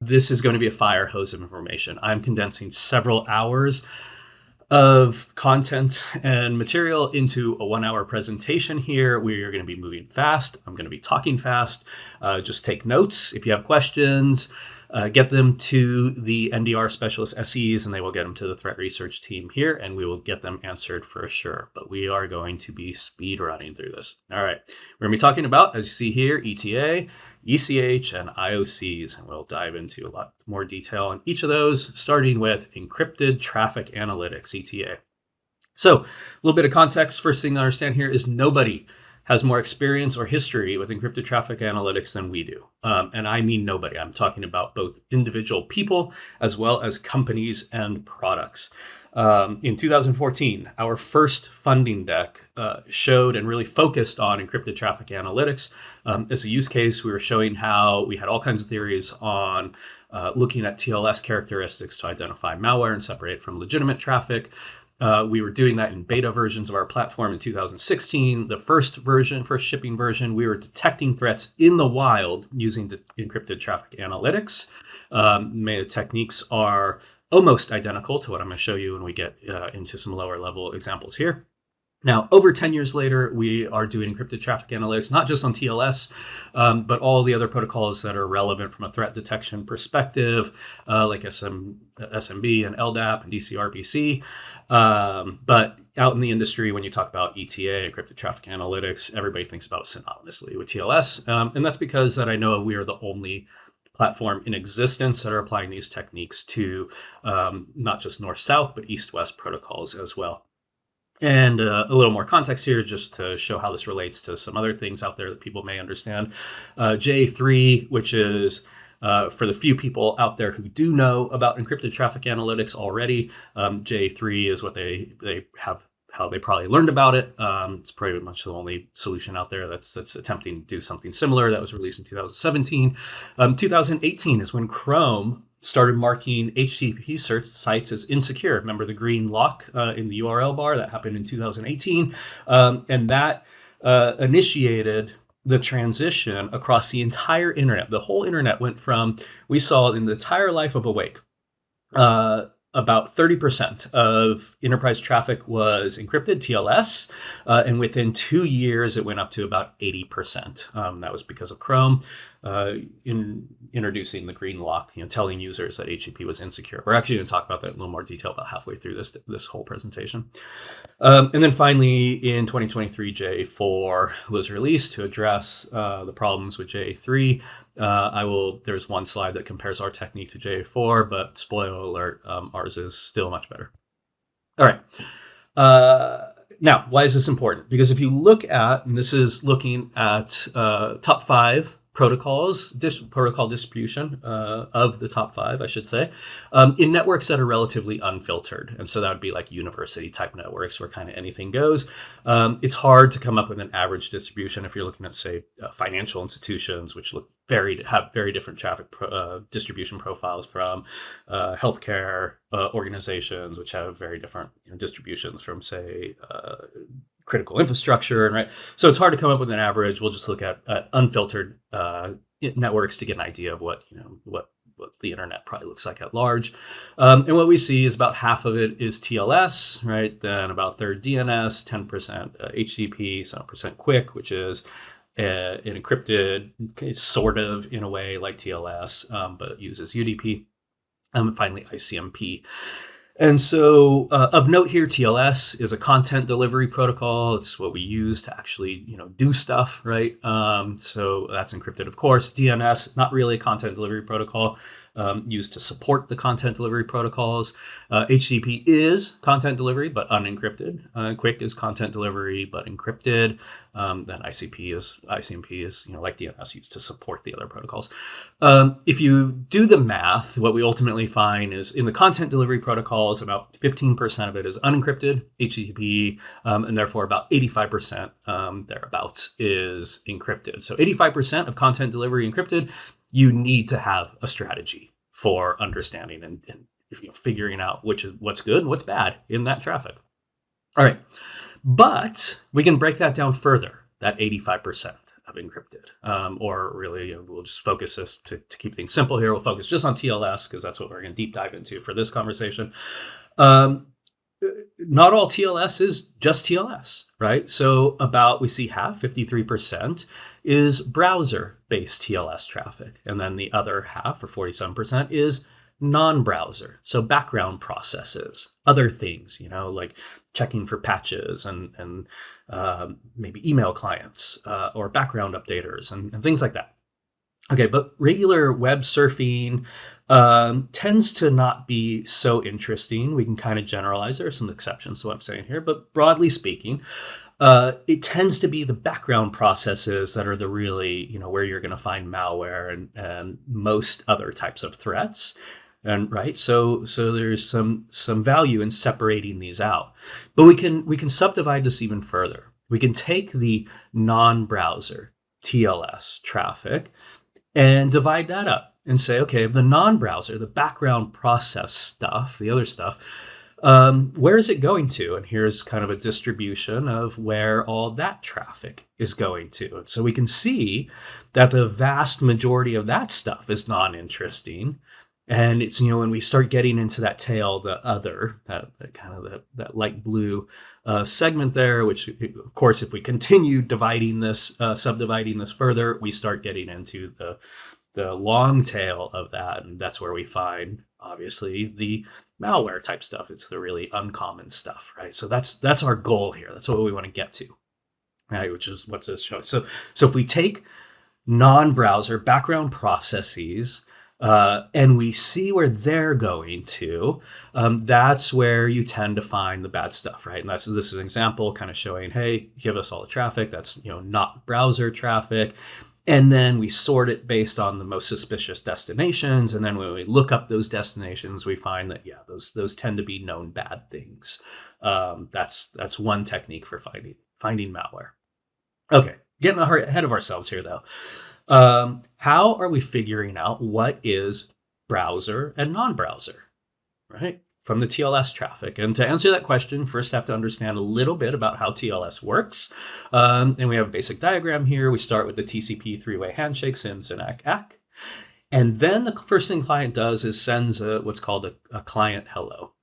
this is going to be a fire hose of information. I'm condensing several hours of content and material into a 1 hour presentation here. We are going to be moving fast. I'm going to be talking fast. Just take notes. If you have questions, get them to the NDR specialist SEs, and they will get them to the threat research team here, and we will get them answered for sure. But we are going to be speed running through this. All right. We're going to be talking about, as you see here, ETA, ECH, and IoCs, and we'll dive into a lot more detail on each of those, starting with Encrypted Traffic Analysis, ETA. So a little bit of context. First thing to understand here is nobody has more experience or history with encrypted traffic analytics than we do. And I mean nobody. I'm talking about both individual people as well as companies and products. In 2014, our first funding deck showed and really focused on encrypted traffic analytics. As a use case, we were showing how we had all kinds of theories on looking at TLS characteristics to identify malware and separate it from legitimate traffic. We were doing that in beta versions of our platform in 2016. The first shipping version, we were detecting threats in the wild using the encrypted traffic analytics. The techniques are almost identical to what I'm going to show you when we get into some lower level examples here. Now, over 10 years later, we are doing encrypted traffic analytics, not just on TLS, but all the other protocols that are relevant from a threat detection perspective, like SMB and LDAP and DCRPC. But out in the industry, when you talk about ETA, encrypted traffic analytics, everybody thinks about synonymously with TLS. And that's because that I know we are the only platform in existence that are applying these techniques to not just north-south, but east-west protocols as well. And a little more context here just to show how this relates to some other things out there that people may understand. J3, which is for the few people out there who do know about encrypted traffic analytics already, J3 is what they have, how they probably learned about it. It's pretty much the only solution out there that's attempting to do something similar. That was released in 2017. 2018 is when Chrome started marking HTTP search sites as insecure. Remember the green lock in the URL bar? That happened in 2018. And that initiated the transition across the entire internet. The whole internet went from, we saw in the entire life of Awake, about 30% of enterprise traffic was encrypted, TLS, and within 2 years, it went up to about 80%. That was because of Chrome in introducing the green lock, telling users that HTTP was insecure. We're actually going to talk about that in a little more detail about halfway through this whole presentation. And then finally, in 2023, J4 was released to address the problems with J3. There's one slide that compares our technique to J4, but spoiler alert, ours is still much better. All right. Now, why is this important? Because if you look at, and this is looking at top 5 protocols, protocol distribution of the top 5, I should say, in networks that are relatively unfiltered. And so that would be like university type networks where kind of anything goes. It's hard to come up with an average distribution if you're looking at, say, financial institutions, which have very different traffic distribution profiles from healthcare organizations, which have very different distributions from, say, critical infrastructure, and right. So it's hard to come up with an average. We'll just look at unfiltered networks to get an idea of what the internet probably looks like at large. And what we see is about half of it is TLS, right? Then about a third DNS, 10% HTTP, 7% QUIC, which is an encrypted, it's sort of in a way like TLS, but uses UDP. And finally, ICMP. And so of note here, TLS is a content delivery protocol. It's what we use to actually, do stuff, right? So that's encrypted, of course. DNS, not really a content delivery protocol, used to support the content delivery protocols. HTTP is content delivery, but unencrypted. QUIC is content delivery, but encrypted. Then ICMP is, like DNS, used to support the other protocols. If you do the math, what we ultimately find is in the content delivery protocols, about 15% of it is unencrypted, HTTP, and therefore about 85% thereabouts is encrypted. So 85% of content delivery encrypted, you need to have a strategy for understanding and figuring out what's good and what's bad in that traffic. All right, but we can break that down further, that 85%. of encrypted. Or really, we'll just focus this to keep things simple here. We'll focus just on TLS because that's what we're going to deep dive into for this conversation. Not all TLS is just TLS, right? So we see half, 53%, is browser-based TLS traffic. And then the other half, or 47%, is non-browser. So background processes, other things, like checking for patches and maybe email clients or background updaters and things like that. Okay, but regular web surfing tends to not be so interesting. We can kind of generalize. There are some exceptions to what I'm saying here, but broadly speaking, it tends to be the background processes that are the really, where you're going to find malware and most other types of threats. And right, so there's some value in separating these out, but we can subdivide this even further. We can take the non-browser TLS traffic and divide that up and say, okay, the non-browser, the background process stuff, the other stuff, where is it going to? And here's kind of a distribution of where all that traffic is going to. So we can see that the vast majority of that stuff is non-interesting. And it's, when we start getting into that tail, the other, that kind of that light blue segment there, which of course, if we continue subdividing this further, we start getting into the long tail of that. And that's where we find, obviously, the malware type stuff. It's the really uncommon stuff, right? So that's our goal here. That's what we want to get to, right? Which is what's this showing. So if we take non-browser background processes, and we see where they're going to, that's where you tend to find the bad stuff, right? And this is an example kind of showing, hey, give us all the traffic that's, not browser traffic. And then we sort it based on the most suspicious destinations. And then when we look up those destinations, we find that, those tend to be known bad things. That's one technique for finding malware. Okay, getting ahead of ourselves here, though. How are we figuring out what is browser and non-browser, right? From the TLS traffic. And to answer that question, first have to understand a little bit about how TLS works. And we have a basic diagram here. We start with the TCP three-way handshake, SYN, SYN, ACK. And then the first thing client does is sends what's called a client hello.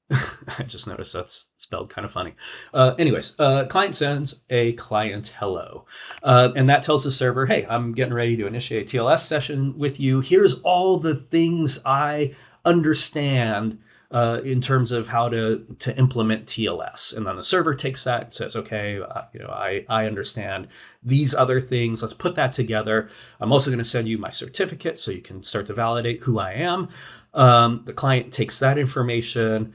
I just noticed that's spelled kind of funny. Client sends a client hello. And that tells the server, hey, I'm getting ready to initiate a TLS session with you. Here's all the things I understand in terms of how to implement TLS. And then the server takes that and says, okay, I understand these other things. Let's put that together. I'm also going to send you my certificate so you can start to validate who I am. The client takes that information,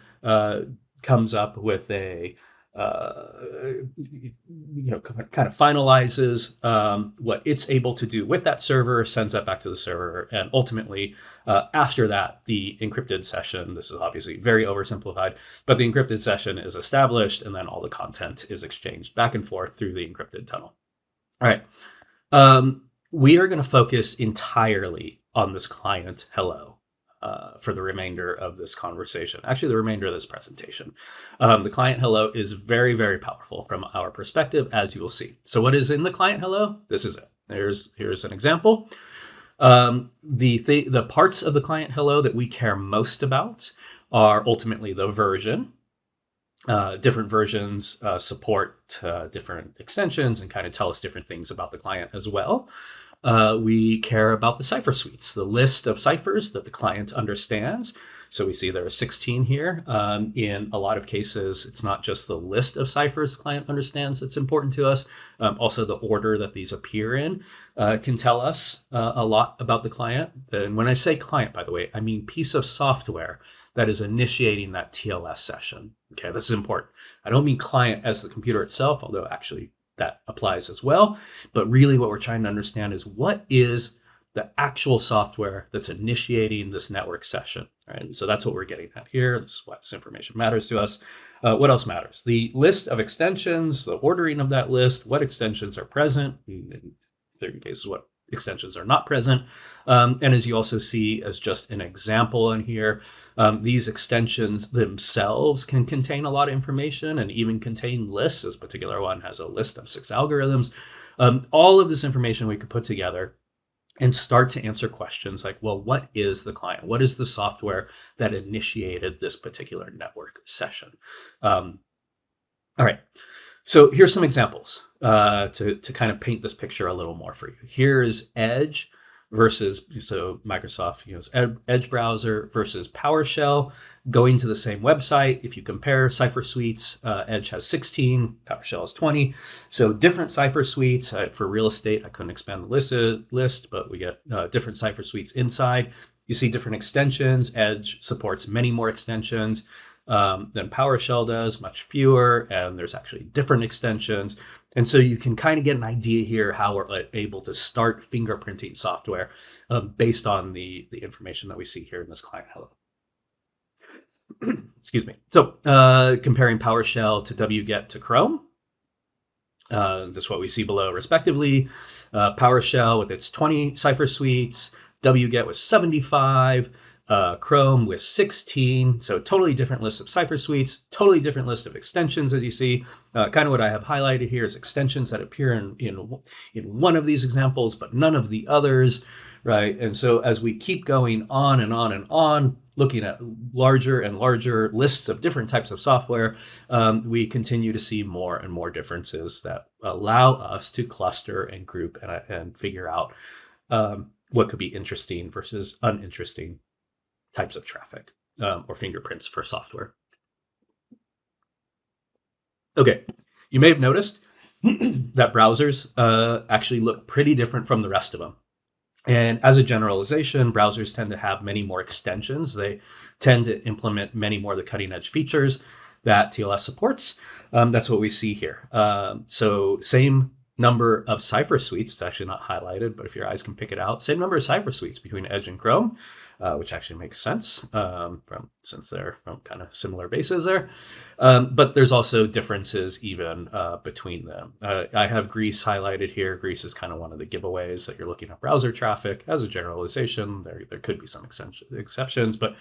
comes up with a, kind of finalizes what it's able to do with that server, sends that back to the server, and ultimately, after that, the encrypted session, this is obviously very oversimplified, but the encrypted session is established, and then all the content is exchanged back and forth through the encrypted tunnel. All right. We are going to focus entirely on this client hello. For the remainder of this conversation, actually the remainder of this presentation. The client hello is very, very powerful from our perspective, as you will see. So what is in the client hello? This is it. Here's an example. The parts of the client hello that we care most about are ultimately the version. Different versions support different extensions and kind of tell us different things about the client as well. We care about the cipher suites, the list of ciphers that the client understands. So we see there are 16 here. In a lot of cases, it's not just the list of ciphers the client understands that's important to us. Also, the order that these appear in can tell us a lot about the client. And when I say client, by the way, I mean piece of software that is initiating that TLS session. Okay, this is important. I don't mean client as the computer itself, although actually that applies as well. But really what we're trying to understand is what is the actual software that's initiating this network session, right? And so that's what we're getting at here. This is why this information matters to us. What else matters? The list of extensions, the ordering of that list, what extensions are present, in certain cases, what extensions are not present. And as you also see as just an example in here, these extensions themselves can contain a lot of information and even contain lists. This particular one has a list of 6 algorithms. All of this information we could put together and start to answer questions like, well, what is the client? What is the software that initiated this particular network session? All right. So here's some examples to kind of paint this picture a little more for you. Here's Edge versus, so Microsoft Edge browser versus PowerShell going to the same website. If you compare cipher suites, Edge has 16, PowerShell has 20. So different cipher suites. For real estate, I couldn't expand the list, but we get different cipher suites inside. You see different extensions. Edge supports many more extensions than PowerShell does, much fewer, and there's actually different extensions. And so you can kind of get an idea here how we're able to start fingerprinting software based on the information that we see here in this client hello. Excuse me. So comparing PowerShell to wget to Chrome. This is what we see below respectively. PowerShell with its 20 cipher suites, wget with 75, Chrome with 16. So totally different list of cipher suites, totally different list of extensions, as you see. Kind of what I have highlighted here is extensions that appear in one of these examples, but none of the others, right? And so as we keep going on and on and on, looking at larger and larger lists of different types of software, we continue to see more and more differences that allow us to cluster and group and figure out what could be interesting versus uninteresting types of traffic or fingerprints for software. Okay, you may have noticed that browsers actually look pretty different from the rest of them. And as a generalization, browsers tend to have many more extensions. They tend to implement many more of the cutting edge features that TLS supports. That's what we see here. So same number of cipher suites. It's actually not highlighted, but if your eyes can pick it out, same number of cipher suites between Edge and Chrome, which actually makes sense since they're from kind of similar bases there. But there's also differences even between them. I have Greece highlighted here. Greece is kind of one of the giveaways that you're looking at browser traffic. As a generalization, there could be some exceptions, but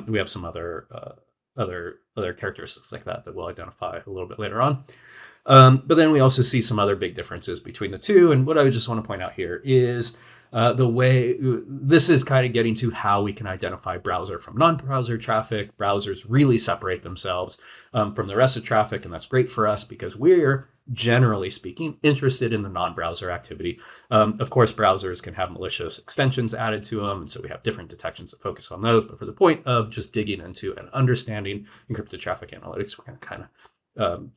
we have some other characteristics like that we'll identify a little bit later on. But then we also see some other big differences between the two. And what I would just want to point out here is the way this is kind of getting to how we can identify browser from non-browser traffic. Browsers really separate themselves from the rest of traffic. And that's great for us because we're, generally speaking, interested in the non-browser activity. Of course, browsers can have malicious extensions added to them. And so we have different detections that focus on those. But for the point of just digging into and understanding encrypted traffic analytics, we're going to kind of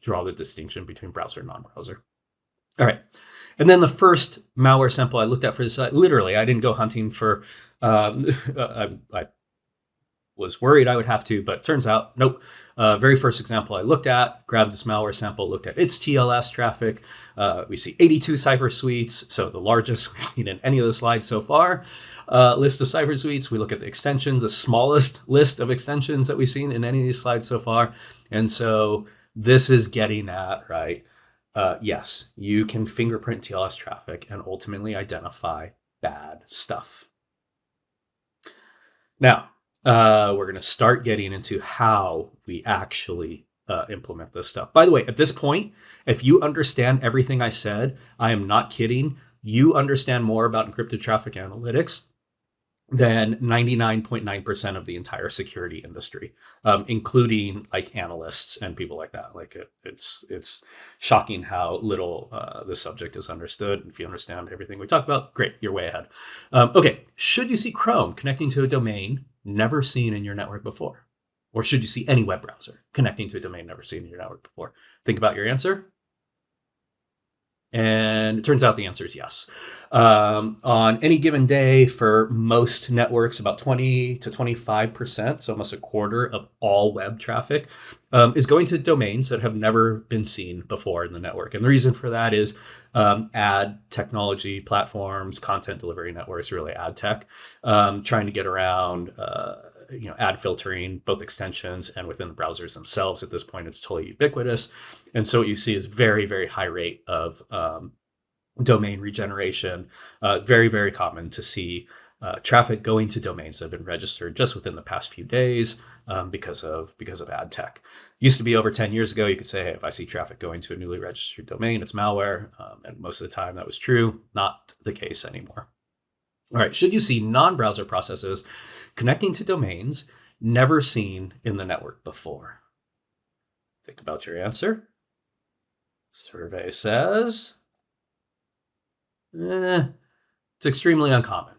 draw the distinction between browser and non-browser. All right. And then the first malware sample I looked at for this, literally, I didn't go hunting for, I was worried I would have to, but turns out, nope. Very first example I looked at, grabbed this malware sample, looked at its TLS traffic. We see 82 cipher suites, so the largest we've seen in any of the slides so far. List of cipher suites, we look at the extension, the smallest list of extensions that we've seen in any of these slides so far. And so this is getting at, right? Yes, you can fingerprint TLS traffic and ultimately identify bad stuff. Now, we're going to start getting into how we actually implement this stuff. By the way, at this point, if you understand everything I said, I am not kidding. You understand more about encrypted traffic analytics than 99.9% of the entire security industry, including like analysts and people like that. Like it's shocking how little the subject is understood. If you understand everything we talked about, great, you're way ahead. Okay, should you see Chrome connecting to a domain never seen in your network before? Or should you see any web browser connecting to a domain never seen in your network before? Think about your answer. And it turns out the answer is yes. On any given day for most networks, about 20 to 25%, so almost a quarter of all web traffic is going to domains that have never been seen before in the network. And the reason for that is ad technology platforms, content delivery networks, really ad tech, trying to get around ad filtering, both extensions and within the browsers themselves. At this point, it's totally ubiquitous. And so what you see is very, very high rate of domain regeneration. Very, very common to see traffic going to domains that have been registered just within the past few days because of ad tech. Used to be over 10 years ago, you could say, hey, if I see traffic going to a newly registered domain, it's malware. And most of the time that was true. Not the case anymore. All right, should you see non-browser processes connecting to domains never seen in the network before? Think about your answer. Survey says, it's extremely uncommon.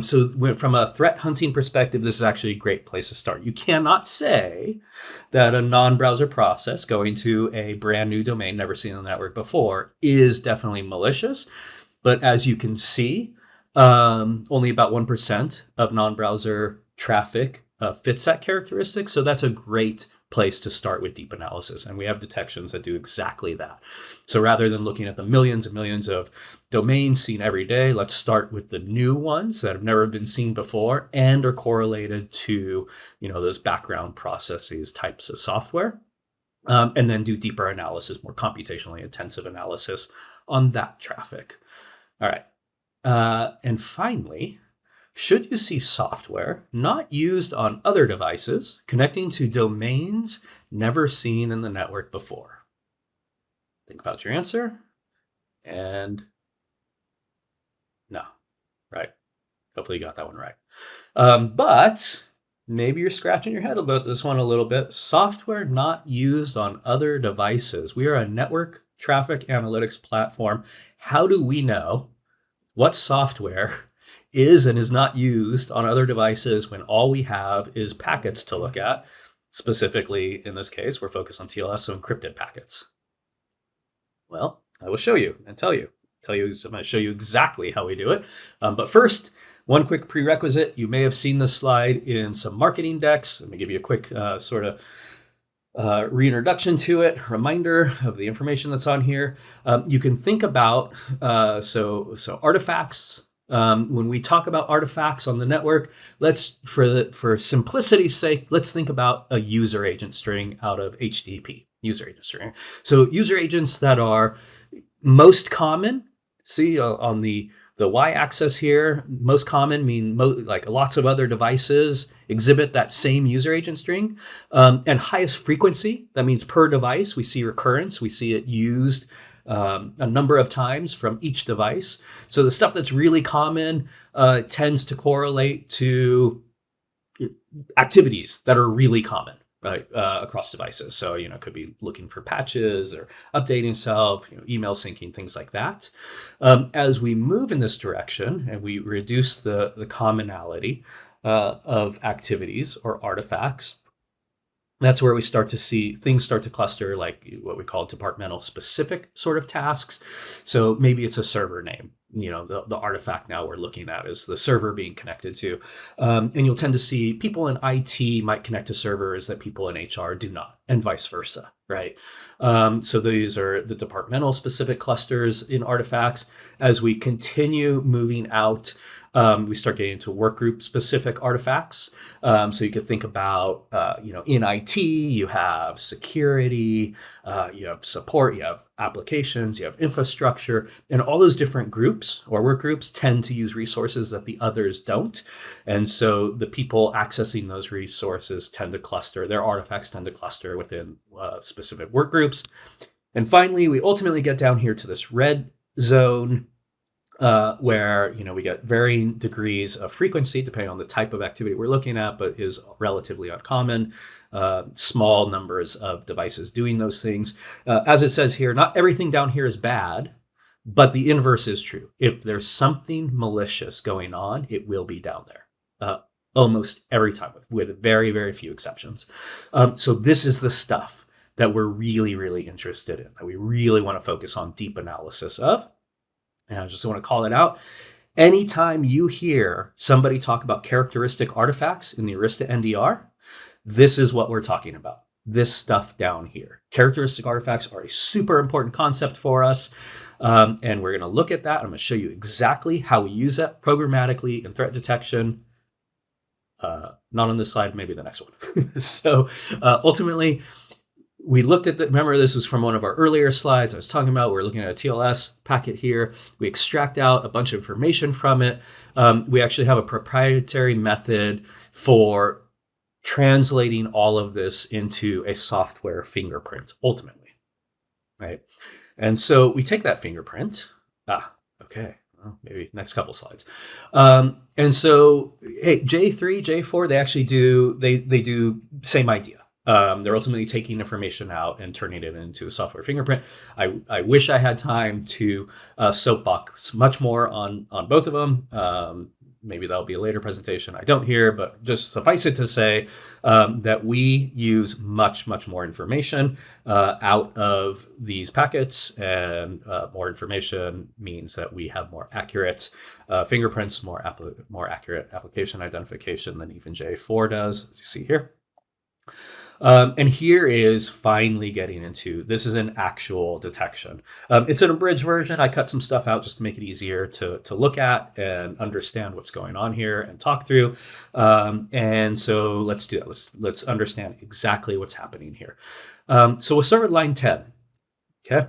So from a threat hunting perspective, this is actually a great place to start. You cannot say that a non-browser process going to a brand new domain never seen on the network before is definitely malicious. But as you can see, only about 1% of non-browser traffic fits that characteristic. So that's a great place to start with deep analysis. And we have detections that do exactly that. So rather than looking at the millions and millions of domains seen every day, let's start with the new ones that have never been seen before and are correlated to, those background processes, types of software, and then do deeper analysis, more computationally intensive analysis on that traffic. All right. And finally, should you see software not used on other devices connecting to domains never seen in the network before? Think about your answer. And no, right? Hopefully you got that one right. But maybe you're scratching your head about this one a little bit. Software not used on other devices. We are a network traffic analytics platform. How do we know what software is and is not used on other devices when all we have is packets to look at? Specifically, in this case, we're focused on TLS, so encrypted packets. Well, I will show you and tell you. I'm going to show you exactly how we do it. But first, one quick prerequisite. You may have seen this slide in some marketing decks. Let me give you a quick reintroduction to it, reminder of the information that's on here. You can think about so artifacts. When we talk about artifacts on the network, for simplicity's sake, let's think about a user agent string out of HTTP. User agent string. So user agents that are most common. See on the y-axis here, most common mean like lots of other devices exhibit that same user agent string. And highest frequency, that means per device, we see recurrence. We see it used a number of times from each device. So the stuff that's really common tends to correlate to activities that are really common, right, across devices. So, it could be looking for patches or updating self, email syncing, things like that. As we move in this direction and we reduce the commonality of activities or artifacts, that's where we start to see things start to cluster, like what we call departmental specific sort of tasks. So maybe it's a server name. The artifact now we're looking at is the server being connected to. And you'll tend to see people in IT might connect to servers that people in HR do not, and vice versa, right? So these are the departmental specific clusters in artifacts. As we continue moving out, we start getting into work group specific artifacts. So you could think about, in IT, you have security, you have support, you have applications, you have infrastructure, and all those different groups or work groups tend to use resources that the others don't. And so the people accessing those resources tend to cluster, their artifacts tend to cluster within specific work groups. And finally, we ultimately get down here to this red zone, where we get varying degrees of frequency depending on the type of activity we're looking at, but is relatively uncommon. Small numbers of devices doing those things. As it says here, not everything down here is bad, but the inverse is true. If there's something malicious going on, it will be down there. Almost every time, with very, very few exceptions. So this is the stuff that we're really, really interested in, that we really want to focus on deep analysis of. And I just want to call it out. Anytime you hear somebody talk about characteristic artifacts in the Arista NDR, this is what we're talking about. This stuff down here. Characteristic artifacts are a super important concept for us. And we're going to look at that. I'm going to show you exactly how we use that programmatically in threat detection. Not on this slide, maybe the next one. So ultimately, we looked at remember this was from one of our earlier slides I was talking about. We're looking at a TLS packet here. We extract out a bunch of information from it. We actually have a proprietary method for translating all of this into a software fingerprint, ultimately, right? And so we take that fingerprint. Okay. Well, maybe next couple slides. And so, hey, J3, J4, they actually do, they do same idea. They're ultimately taking information out and turning it into a software fingerprint. I wish I had time to soapbox much more on both of them. Maybe that'll be a later presentation. I don't here, but just suffice it to say that we use much more information out of these packets, and more information means that we have more accurate fingerprints, more accurate application identification than even J4 does, as you see here. And here is finally getting into, this is an actual detection. It's an abridged version. I cut some stuff out just to make it easier to look at and understand what's going on here and talk through. And so let's do that. Let's understand exactly what's happening here. So we'll start with line 10. Okay.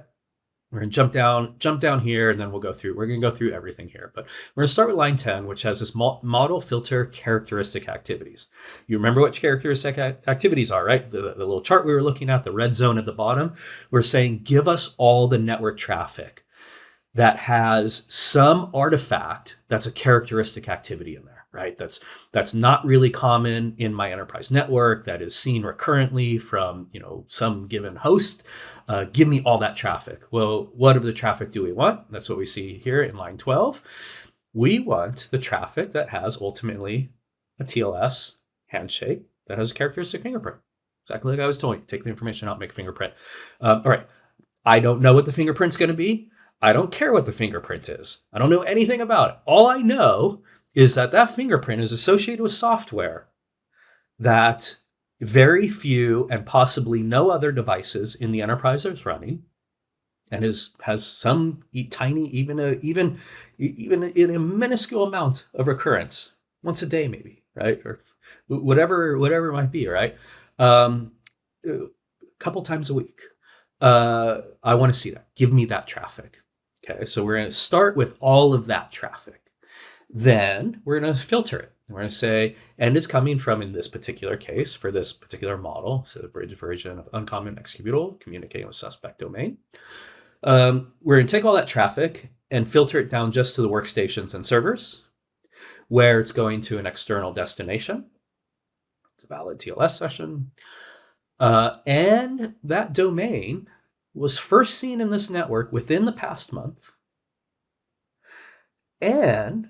We're going to jump down here, and then we're going to go through everything here. But we're going to start with line 10, which has this model filter characteristic activities. You remember what characteristic activities are, right? The little chart we were looking at, the red zone at the bottom. We're saying, give us all the network traffic that has some artifact that's a characteristic activity in there, right? That's not really common in my enterprise network, that is seen recurrently from some given host. Give me all that traffic. Well, what of the traffic do we want? That's what we see here in line 12. We want the traffic that has ultimately a TLS handshake that has a characteristic fingerprint. Exactly like I was telling you, take the information out, make a fingerprint. All right, I don't know what the fingerprint's going to be. I don't care what the fingerprint is. I don't know anything about it. All I know is that fingerprint is associated with software that very few and possibly no other devices in the enterprise is running, and has some tiny, even in a minuscule amount of recurrence, once a day maybe, right? Or whatever it might be, right? A couple times a week. I want to see that. Give me that traffic. Okay, so we're going to start with all of that traffic. Then we're going to filter it. We're going to say, and is coming from, in this particular case, for this particular model, so the bridge version of uncommon executable, communicating with suspect domain. We're going to take all that traffic and filter it down just to the workstations and servers, where it's going to an external destination. It's a valid TLS session. And that domain was first seen in this network within the past month, and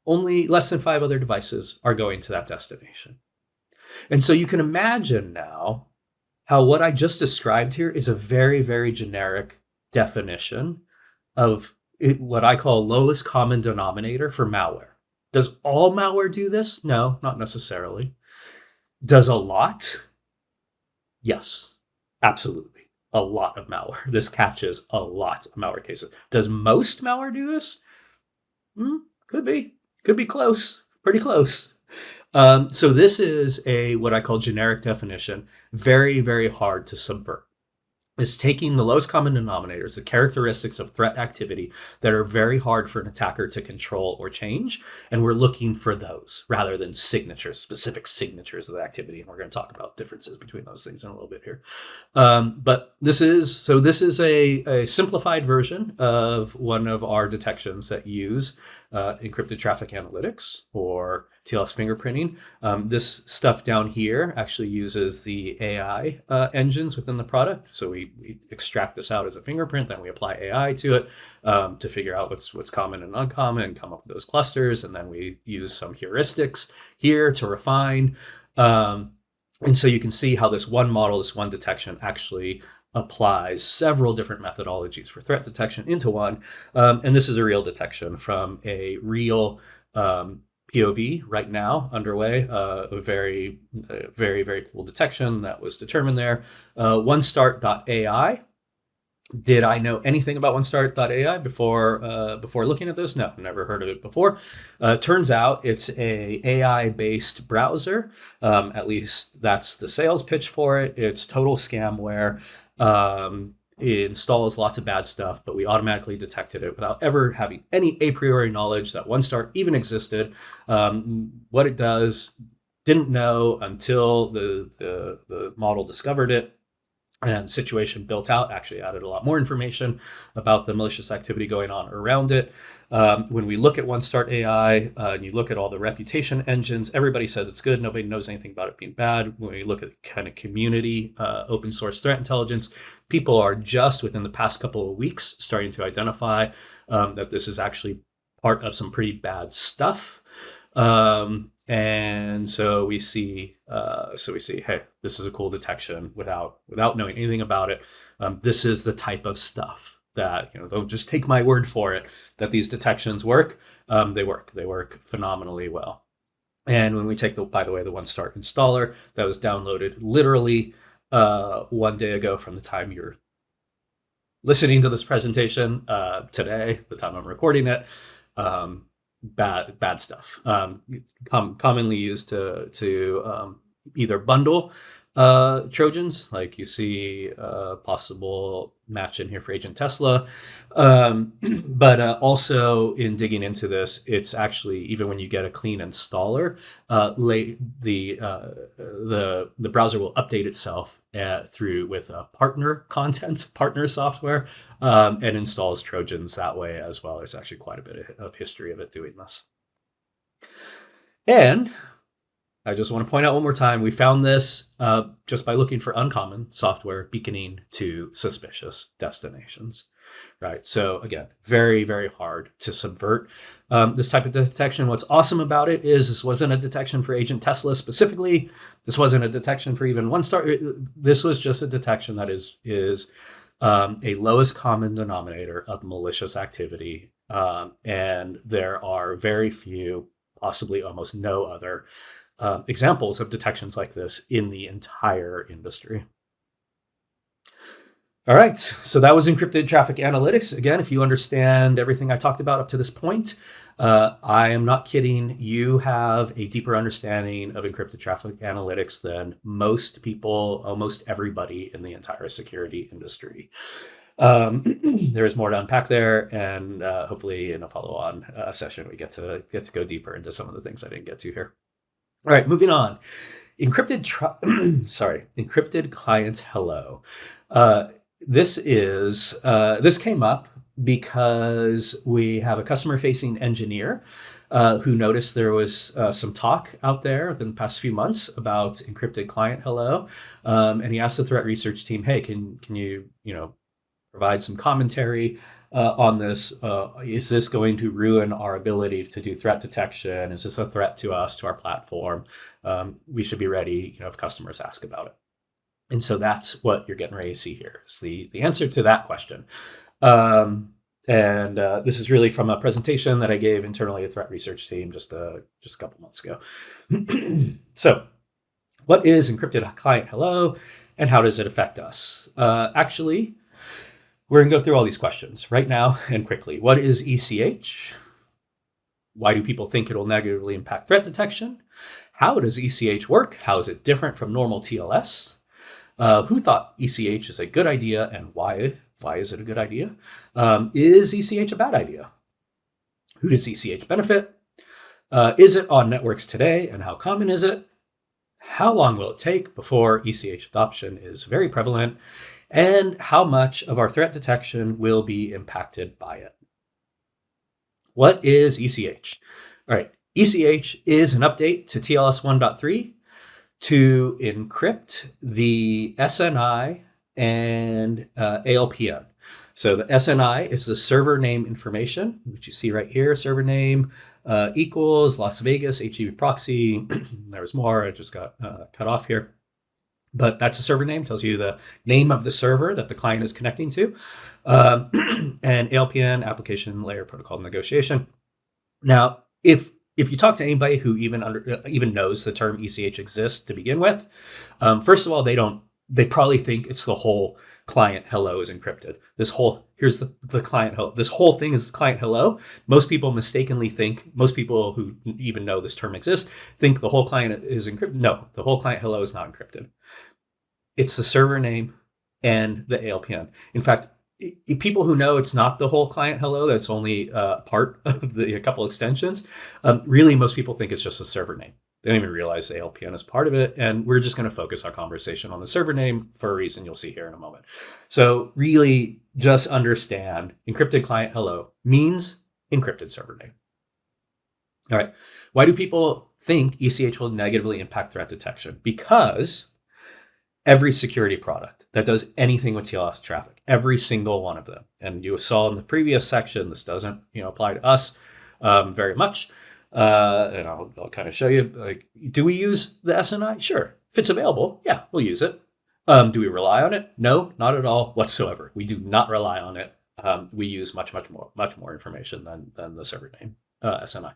only less than 5 other devices are going to that destination. And so you can imagine now how what I just described here is a very, very generic definition of what I call lowest common denominator for malware. Does all malware do this? No, not necessarily. Does a lot? Yes, absolutely. A lot of malware. This catches a lot of malware cases. Does most malware do this? Could be. Could be close. Pretty close. So this is what I call generic definition. Very, very hard to subvert. Is taking the lowest common denominators, the characteristics of threat activity that are very hard for an attacker to control or change, and we're looking for those rather than signatures, specific signatures of the activity. And we're going to talk about differences between those things in a little bit here. But this is a simplified version of one of our detections that use encrypted traffic analytics or TLS fingerprinting. This stuff down here actually uses the AI engines within the product. So we extract this out as a fingerprint, then we apply AI to it to figure out what's common and uncommon and come up with those clusters. And then we use some heuristics here to refine. And so you can see how this one model, this one detection actually applies several different methodologies for threat detection into one. And this is a real detection from a real POV right now underway, a very, very cool detection that was determined there. OneStart.ai Did I know anything about OneStart.ai before looking at this? No, never heard of it before. Turns out it's a AI-based browser. At least that's the sales pitch for it. It's total scamware. It installs lots of bad stuff, but we automatically detected it without ever having any a priori knowledge that OneStart even existed. What it does, didn't know until the model discovered it. And situation built out, actually added a lot more information about the malicious activity going on around it. When we look at OneStart AI, and you look at all the reputation engines, everybody says it's good. Nobody knows anything about it being bad. When we look at kind of community open source threat intelligence, people are just within the past couple of weeks starting to identify that this is actually part of some pretty bad stuff. And so we see, hey, this is a cool detection without knowing anything about it. This is the type of stuff that, don't just take my word for it, that these detections work. They work phenomenally well. And when we take by the way, the OneStart installer that was downloaded literally 1 day ago from the time you're listening to this presentation, today, the time I'm recording it, bad stuff. Commonly used to either bundle Trojans, like you see possible match in here for Agent Tesla, but also in digging into this, it's actually, even when you get a clean installer, the browser will update itself with partner software, and installs Trojans that way as well. There's actually quite a bit of history of it doing this. And I just want to point out one more time, we found this just by looking for uncommon software beaconing to suspicious destinations, right? So again, very, very hard to subvert this type of detection. What's awesome about it is this wasn't a detection for Agent Tesla specifically. This wasn't a detection for even OneStart. This was just a detection that is a lowest common denominator of malicious activity. And there are very few, possibly almost no other examples of detections like this in the entire industry. All right, so that was Encrypted Traffic Analytics. Again, if you understand everything I talked about up to this point, I am not kidding. You have a deeper understanding of Encrypted Traffic Analytics than most people, almost everybody in the entire security industry. There is more to unpack there, and hopefully in a follow-on session, we get to go deeper into some of the things I didn't get to here. All right, moving on. Encrypted Client Hello. This came up because we have a customer-facing engineer who noticed there was some talk out there in the past few months about Encrypted Client Hello, and he asked the threat research team, "Hey, can you provide some commentary on this? Is this going to ruin our ability to do threat detection? Is this a threat to us, to our platform? We should be ready, if customers ask about it." And so that's what you're getting ready to see here, is the answer to that question. This is really from a presentation that I gave internally a threat research team just a couple months ago. So what is Encrypted Client Hello, and how does it affect us? Actually, we're going to go through all these questions right now and quickly. What is ECH? Why do people think it will negatively impact threat detection? How does ECH work? How is it different from normal TLS? Who thought ECH is a good idea, and why? Why is it a good idea? Is ECH a bad idea? Who does ECH benefit? Is it on networks today, and how common is it? How long will it take before ECH adoption is very prevalent? And how much of our threat detection will be impacted by it? What is ECH? All right, ECH is an update to TLS 1.3 to encrypt the SNI and ALPN. So the SNI is the server name information, which you see right here. Server name equals Las Vegas HTTP proxy. There was more, I just got cut off here. But that's the server name, tells you the name of the server that the client is connecting to. And ALPN, application layer protocol negotiation. Now, if you talk to anybody who even knows the term ECH exists to begin with, first of all, they probably think it's the whole client hello is encrypted. Here's the client hello. This whole thing is client hello. Most people mistakenly think, most people who even know this term exists, think the whole client is encrypted. No, the whole client hello is not encrypted. It's the server name and the ALPN. In fact, people who know it's not the whole client hello, that's only part of a couple extensions, really most people think it's just a server name. They don't even realize the ALPN is part of it. And we're just going to focus our conversation on the server name for a reason you'll see here in a moment. So really just understand encrypted client hello means encrypted server name. All right. Why do people think ECH will negatively impact threat detection? Because every security product that does anything with TLS traffic, every single one of them, and you saw in the previous section, this doesn't apply to us very much. And I'll kind of show you, like, do we use the SNI? Sure. If it's available, yeah, we'll use it. Do we rely on it? No, not at all whatsoever. We do not rely on it. We use much more information than the server name, SNI.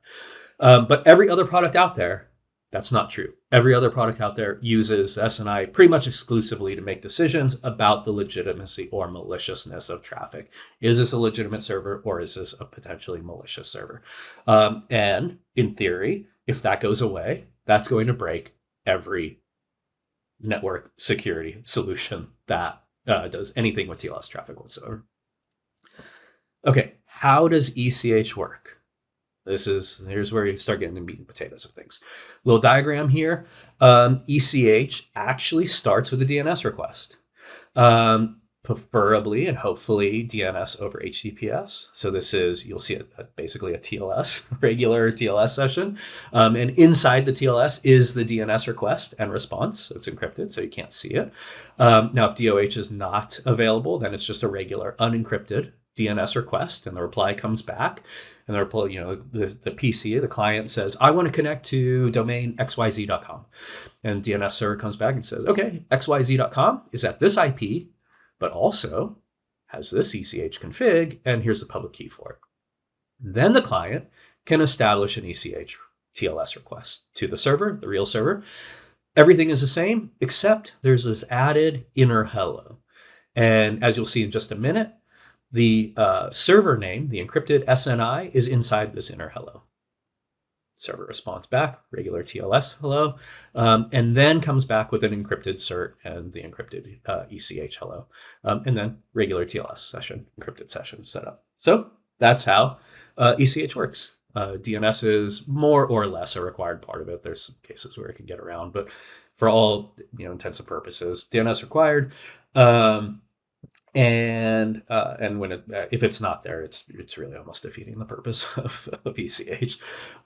But every other product out there, that's not true. Every other product out there uses SNI pretty much exclusively to make decisions about the legitimacy or maliciousness of traffic. Is this a legitimate server or is this a potentially malicious server? And in theory, if that goes away, that's going to break every network security solution that does anything with TLS traffic whatsoever. Okay, how does ECH work? Here's where you start getting the meat and potatoes of things. Little diagram here. ECH actually starts with a DNS request, preferably and hopefully DNS over HTTPS. So this is, you'll see basically a TLS, regular TLS session. And inside the TLS is the DNS request and response. So it's encrypted, so you can't see it. Now, if DOH is not available, then it's just a regular unencrypted DNS request, and the reply comes back, and the reply, the PC, the client says, I want to connect to domain xyz.com. And DNS server comes back and says, okay, xyz.com is at this IP, but also has this ECH config, and here's the public key for it. Then the client can establish an ECH TLS request to the server, the real server. Everything is the same, except there's this added inner hello. And as you'll see in just a minute, the server name, the encrypted SNI, is inside this inner hello. Server responds back, regular TLS hello, and then comes back with an encrypted cert and the encrypted ECH hello, and then regular TLS session, encrypted session set up. So that's how ECH works. DNS is more or less a required part of it. There's some cases where it can get around, but for all intents and purposes, DNS required. And when if it's not there, it's really almost defeating the purpose of ECH.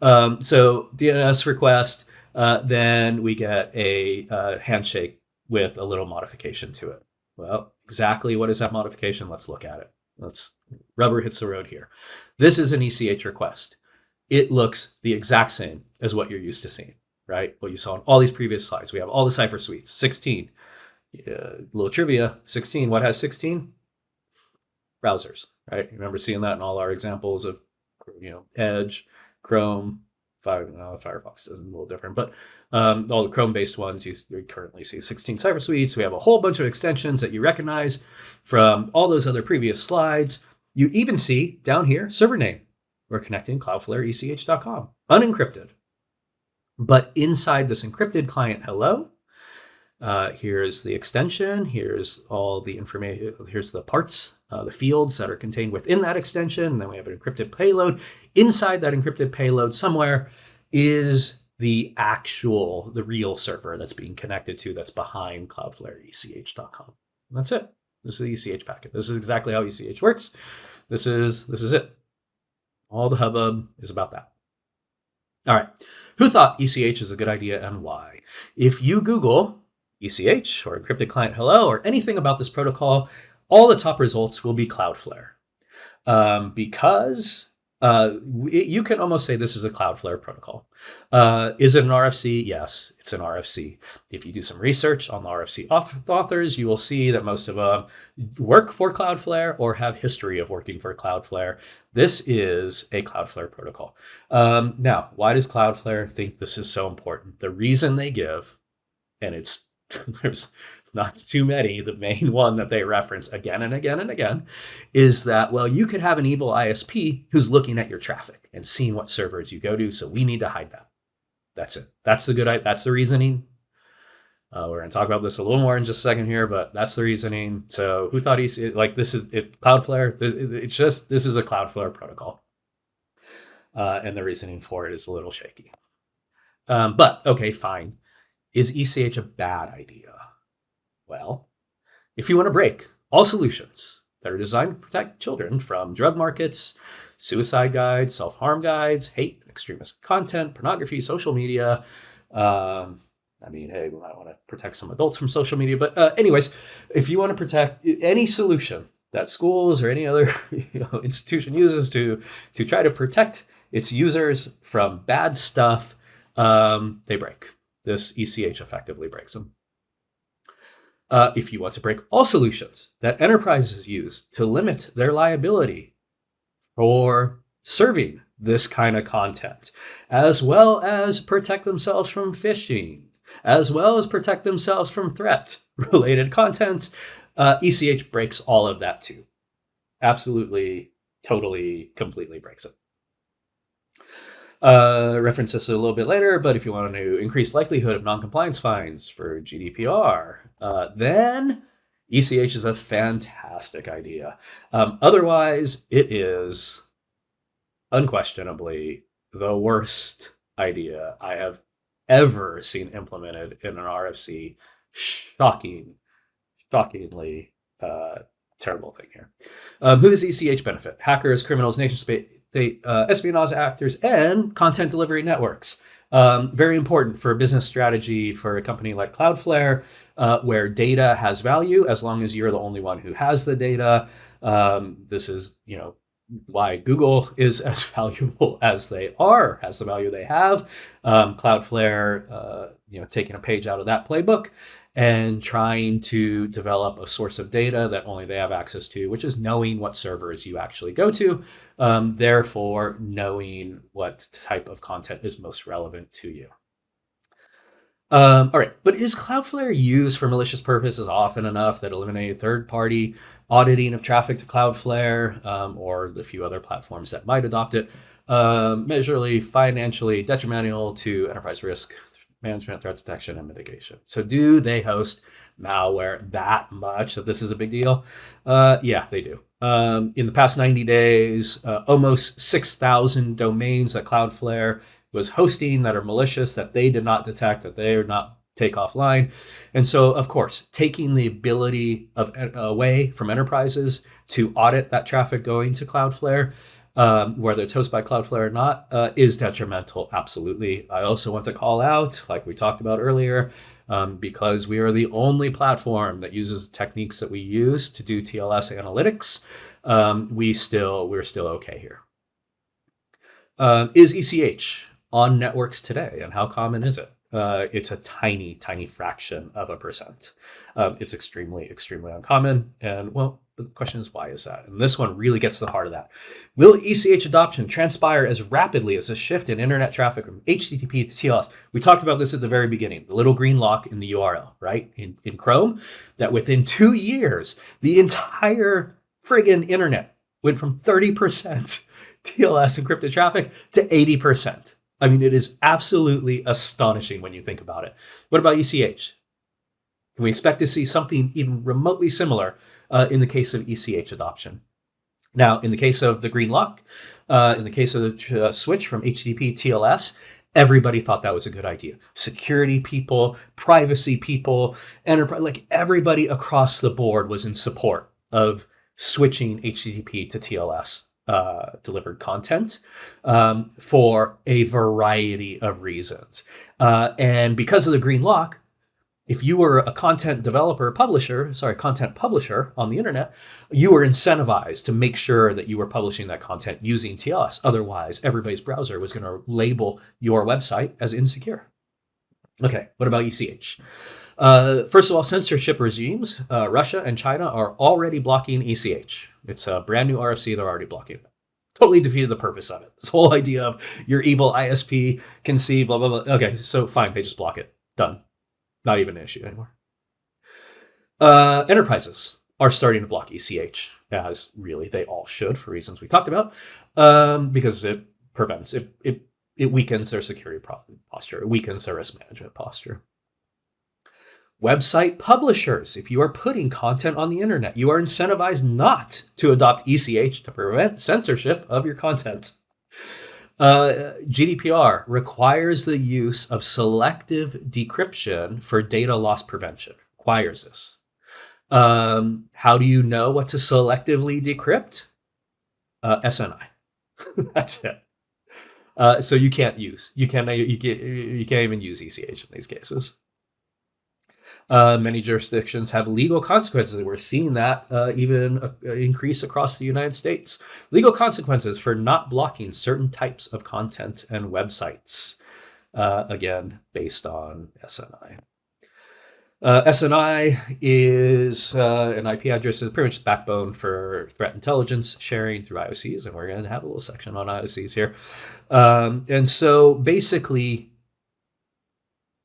So DNS request, then we get a handshake with a little modification to it. Well, exactly what is that modification? Let's look at it. Rubber hits the road here. This is an ECH request. It looks the exact same as what you're used to seeing, right? What you saw in all these previous slides. We have all the cipher suites, 16. Little trivia, 16. What has 16? Browsers, right? You remember seeing that in all our examples of, Edge, Chrome, Firefox does a little different, but all the Chrome-based ones, you currently see 16 cipher suites. We have a whole bunch of extensions that you recognize from all those other previous slides. You even see down here, server name. We're connecting cloudflareech.com, unencrypted. But inside this encrypted client hello, here's the extension, here's all the information, here's the parts, the fields that are contained within that extension, and then we have an encrypted payload. Inside that encrypted payload somewhere is the real server that's being connected to, that's behind cloudflareech.com. That's it. This is the ECH packet. This is exactly how ECH works. This is it. All the hubbub is about that. All right. Who thought ECH is a good idea and why? If you Google ECH or encrypted client hello or anything about this protocol, all the top results will be Cloudflare, because you can almost say this is a Cloudflare protocol. Is it an RFC? Yes, it's an RFC. If you do some research on the RFC authors, you will see that most of them work for Cloudflare or have history of working for Cloudflare. This is a Cloudflare protocol. Now, why does Cloudflare think this is so important? The reason they give, and there's not too many, the main one that they reference again and again and again is that, well, you could have an evil ISP who's looking at your traffic and seeing what servers you go to. So we need to hide that. That's it. That's the reasoning. We're going to talk about this a little more in just a second here, but that's the reasoning. So who thought this is Cloudflare? This is a Cloudflare protocol. And the reasoning for it is a little shaky. But okay, fine. Is ECH a bad idea? Well, if you want to break all solutions that are designed to protect children from drug markets, suicide guides, self-harm guides, hate, extremist content, pornography, social media, hey, we might want to protect some adults from social media. But anyways, if you want to protect any solution that schools or any other institution uses to try to protect its users from bad stuff, they break. This ECH effectively breaks them. If you want to break all solutions that enterprises use to limit their liability for serving this kind of content, as well as protect themselves from phishing, as well as protect themselves from threat-related content, ECH breaks all of that too. Absolutely, totally, completely breaks it. Reference this a little bit later, but if you want to increase likelihood of non-compliance fines for GDPR, then ECH is a fantastic idea. Otherwise, it is unquestionably the worst idea I have ever seen implemented in an RFC. Shockingly terrible thing here. Who does ECH benefit? Hackers, criminals, nation-state espionage actors, and content delivery networks. Very important for business strategy for a company like Cloudflare, where data has value as long as you're the only one who has the data. This is, why Google is as valuable as they are, has the value they have. Cloudflare, taking a page out of that playbook and trying to develop a source of data that only they have access to, which is knowing what servers you actually go to, therefore knowing what type of content is most relevant to you. All right, but is Cloudflare used for malicious purposes often enough that eliminated third-party auditing of traffic to Cloudflare, or the few other platforms that might adopt it, measurably financially detrimental to enterprise risk management, threat detection, and mitigation? So do they host malware that much that this is a big deal? Yeah, they do. In the past 90 days, almost 6,000 domains that Cloudflare was hosting that are malicious, that they did not detect, that they did not take offline. And so, of course, taking the ability away from enterprises to audit that traffic going to Cloudflare, whether it's hosted by Cloudflare or not, is detrimental. Absolutely. I also want to call out, like we talked about earlier, because we are the only platform that uses techniques that we use to do TLS analytics, we're still okay here. Is ECH on networks today, and how common is it? It's a tiny, tiny fraction of a percent. It's extremely, extremely uncommon. And well, the question is, why is that? And this one really gets to the heart of that. Will ECH adoption transpire as rapidly as a shift in internet traffic from HTTP to TLS? We talked about this at the very beginning, the little green lock in the URL, right? In Chrome, that within 2 years, the entire friggin' internet went from 30% TLS encrypted traffic to 80%. I mean, it is absolutely astonishing when you think about it. What about ECH? Can we expect to see something even remotely similar in the case of ECH adoption? Now, in the case of the green lock, in the case of the switch from HTTP TLS, everybody thought that was a good idea. Security people, privacy people, enterprise, like everybody across the board was in support of switching HTTP to TLS. Delivered content for a variety of reasons. And because of the green lock, if you were a content publisher on the internet, you were incentivized to make sure that you were publishing that content using TLS. Otherwise, everybody's browser was going to label your website as insecure. Okay, what about ECH? First of all, censorship regimes, Russia and China are already blocking ECH. It's a brand new RFC, they're already blocking it. Totally defeated the purpose of it. This whole idea of your evil ISP can see, blah, blah, blah. Okay, so fine, they just block it. Done. Not even an issue anymore. Enterprises are starting to block ECH, as really they all should for reasons we talked about, because it prevents it weakens their security posture. It weakens their risk management posture. Website publishers, if you are putting content on the internet, you are incentivized not to adopt ECH to prevent censorship of your content. GDPR requires the use of selective decryption for data loss prevention. Requires this. How do you know what to selectively decrypt? SNI. That's it. So you can't even use ECH in these cases. Many jurisdictions have legal consequences. We're seeing that even increase across the United States. Legal consequences for not blocking certain types of content and websites, again, based on SNI. SNI is an IP address is pretty much the backbone for threat intelligence sharing through IoCs, and we're going to have a little section on IoCs here. And so basically,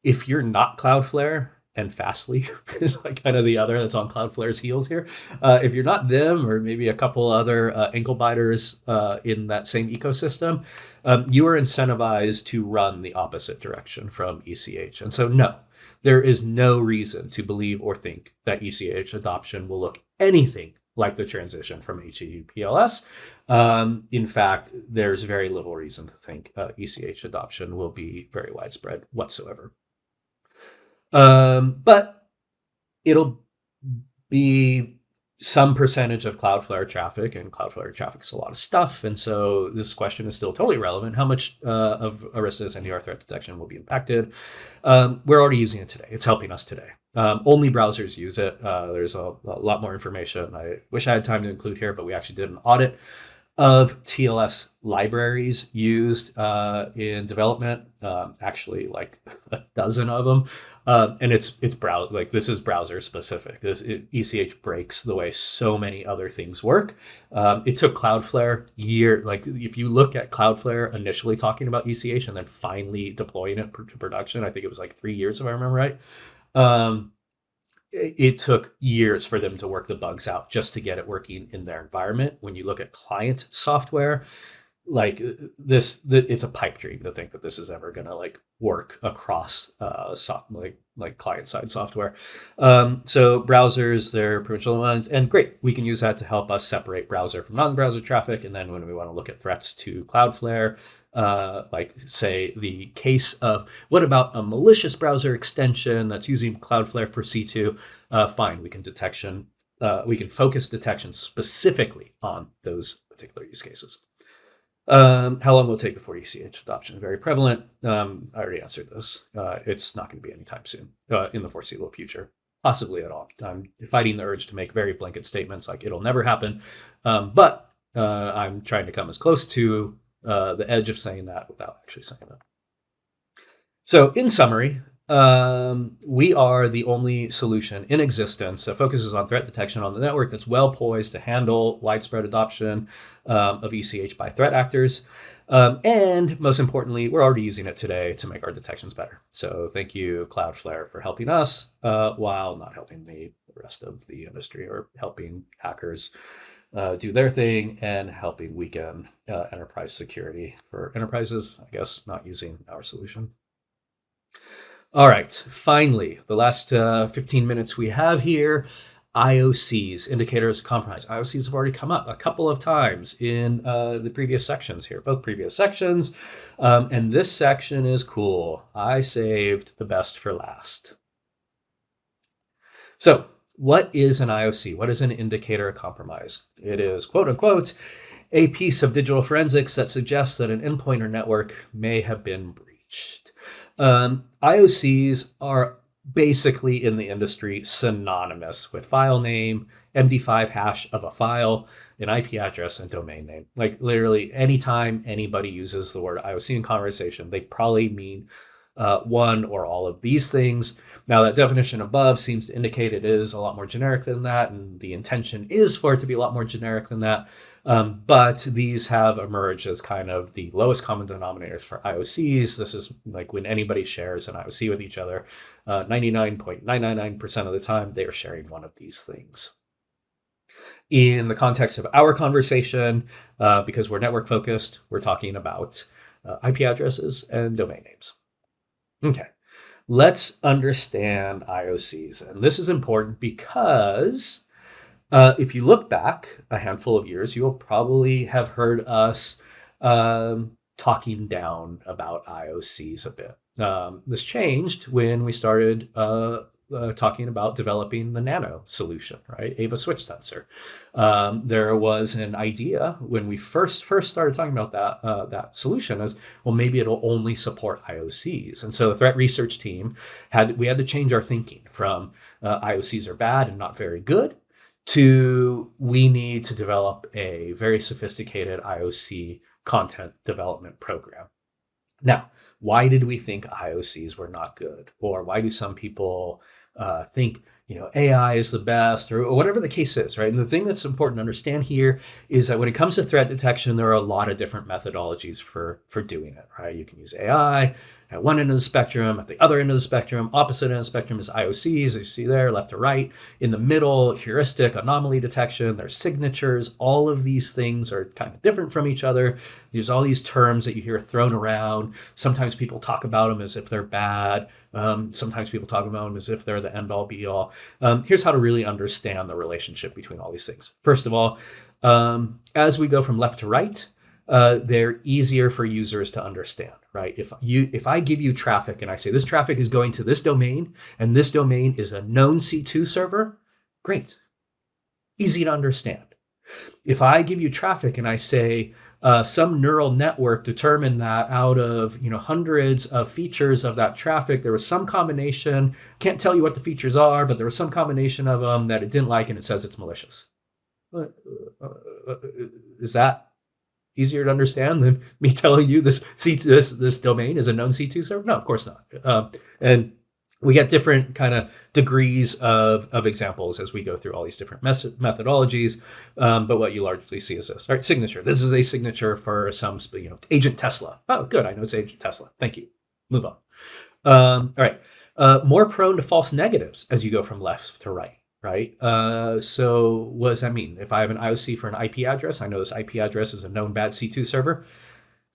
if you're not Cloudflare, and Fastly is like kind of the other that's on Cloudflare's heels here. If you're not them, or maybe a couple other ankle biters in that same ecosystem, you are incentivized to run the opposite direction from ECH. And so, no, there is no reason to believe or think that ECH adoption will look anything like the transition from HTTPLS. In fact, there's very little reason to think ECH adoption will be very widespread whatsoever. But it'll be some percentage of Cloudflare traffic, and Cloudflare traffic is a lot of stuff. And so this question is still totally relevant. How much of Arista's NDR threat detection will be impacted? We're already using it today. It's helping us today. Only browsers use it. There's a lot more information I wish I had time to include here, but we actually did an audit of TLS libraries used in development, actually like a dozen of them, and it's this is browser specific. ECH breaks the way so many other things work. It took Cloudflare if you look at Cloudflare initially talking about ECH and then finally deploying it to production, I think it was like 3 years if I remember right. It took years for them to work the bugs out just to get it working in their environment. When you look at client software, like it's a pipe dream to think that this is ever going to work across client side software. So browsers, they're provincial ones, and great, we can use that to help us separate browser from non-browser traffic. And then when we want to look at threats to Cloudflare, say the case of what about a malicious browser extension that's using Cloudflare for C2, fine, we can focus detection specifically on those particular use cases. How long will it take before ECH adoption is very prevalent? I already answered this. It's not going to be anytime soon in the foreseeable future, possibly at all. I'm fighting the urge to make very blanket statements like it'll never happen, but I'm trying to come as close to the edge of saying that without actually saying that. So in summary, we are the only solution in existence that focuses on threat detection on the network that's well poised to handle widespread adoption of ECH by threat actors. And most importantly, we're already using it today to make our detections better. So thank you, Cloudflare, for helping us while not helping the rest of the industry, or helping hackers do their thing and helping weaken enterprise security for enterprises, I guess, not using our solution. All right, finally, the last 15 minutes we have here, IoCs, indicators of compromise. IoCs have already come up a couple of times in the previous sections here, both previous sections. And this section is cool. I saved the best for last. So what is an IoC? What is an indicator of compromise? It is, quote unquote, a piece of digital forensics that suggests that an endpoint or network may have been breached. IoCs are basically in the industry synonymous with file name, MD5 hash of a file, an IP address, and domain name. Like literally anytime anybody uses the word IoC in conversation, they probably mean one or all of these things. Now, that definition above seems to indicate it is a lot more generic than that, and the intention is for it to be a lot more generic than that. But these have emerged as kind of the lowest common denominators for IOCs. This is like when anybody shares an IOC with each other, 99.999% of the time, they are sharing one of these things. In the context of our conversation, because we're network focused, we're talking about IP addresses and domain names. Okay, let's understand IOCs. And this is important because if you look back a handful of years, you'll probably have heard us talking down about IOCs a bit. This changed when we started talking about developing the nano solution, right? AVA switch sensor. There was an idea when we first started talking about that solution as, well, maybe it'll only support IOCs. And so the threat research team had to change our thinking from IOCs are bad and not very good to we need to develop a very sophisticated IOC content development program. Now, why did we think IOCs were not good? Or why do some people think, AI is the best, or whatever the case is, right? And the thing that's important to understand here is that when it comes to threat detection, there are a lot of different methodologies for doing it, right? You can use AI at one end of the spectrum, at the other end of the spectrum, opposite end of the spectrum is IOCs, as you see there, left to right. In the middle, heuristic, anomaly detection, there's signatures. All of these things are kind of different from each other. There's all these terms that you hear thrown around. Sometimes people talk about them as if they're bad. Sometimes people talk about them as if they're the end all be all. Here's how to really understand the relationship between all these things. First of all, as we go from left to right, they're easier for users to understand, right? If I give you traffic and I say this traffic is going to this domain and this domain is a known C2 server, great, easy to understand. If I give you traffic and I say some neural network determined that out of hundreds of features of that traffic, there was some combination, can't tell you what the features are, but there was some combination of them that it didn't like and it says it's malicious. Is that easier to understand than me telling you this domain is a known C2 server? No, of course not. And we get different kind of degrees of examples as we go through all these different methodologies. But what you largely see is this. All right, signature. This is a signature for some, Agent Tesla. Oh, good. I know it's Agent Tesla. Thank you. Move on. All right. More prone to false negatives as you go from left to right. Right. So what does that mean? If I have an IOC for an IP address, I know this IP address is a known bad C2 server.